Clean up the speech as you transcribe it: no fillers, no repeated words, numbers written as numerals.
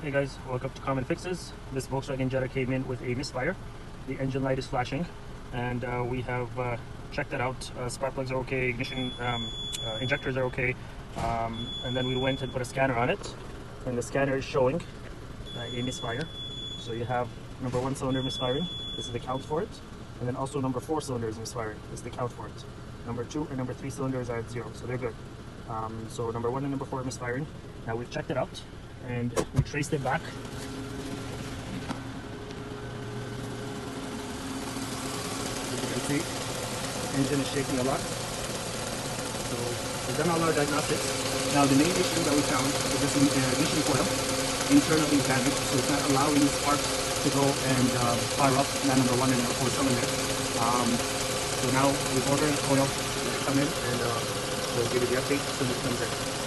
Hey guys, welcome to Common Fixes. This Volkswagen Jetta came in with a misfire. The engine light is flashing, and we have checked it out. Spark plugs are okay, ignition injectors are okay, and then we went and put a scanner on it, and the scanner is showing a misfire. So you have number 1 cylinder misfiring. This is the count for it, and then also number 4 cylinder is misfiring. This is the count for it. Number 2 and number 3 cylinders are at 0, so they're good. So number 1 and number 4 are misfiring. Now we've checked it out and we traced it back. As you can see, engine is shaking a lot. So we've done all our diagnostics. Now the main issue that we found is this ignition coil internally damaged, so it's not allowing the sparks to go and fire up that number 1 and number 4 cylinder. So now we've ordered a coil to come in, and we'll give you the update as soon as it comes in.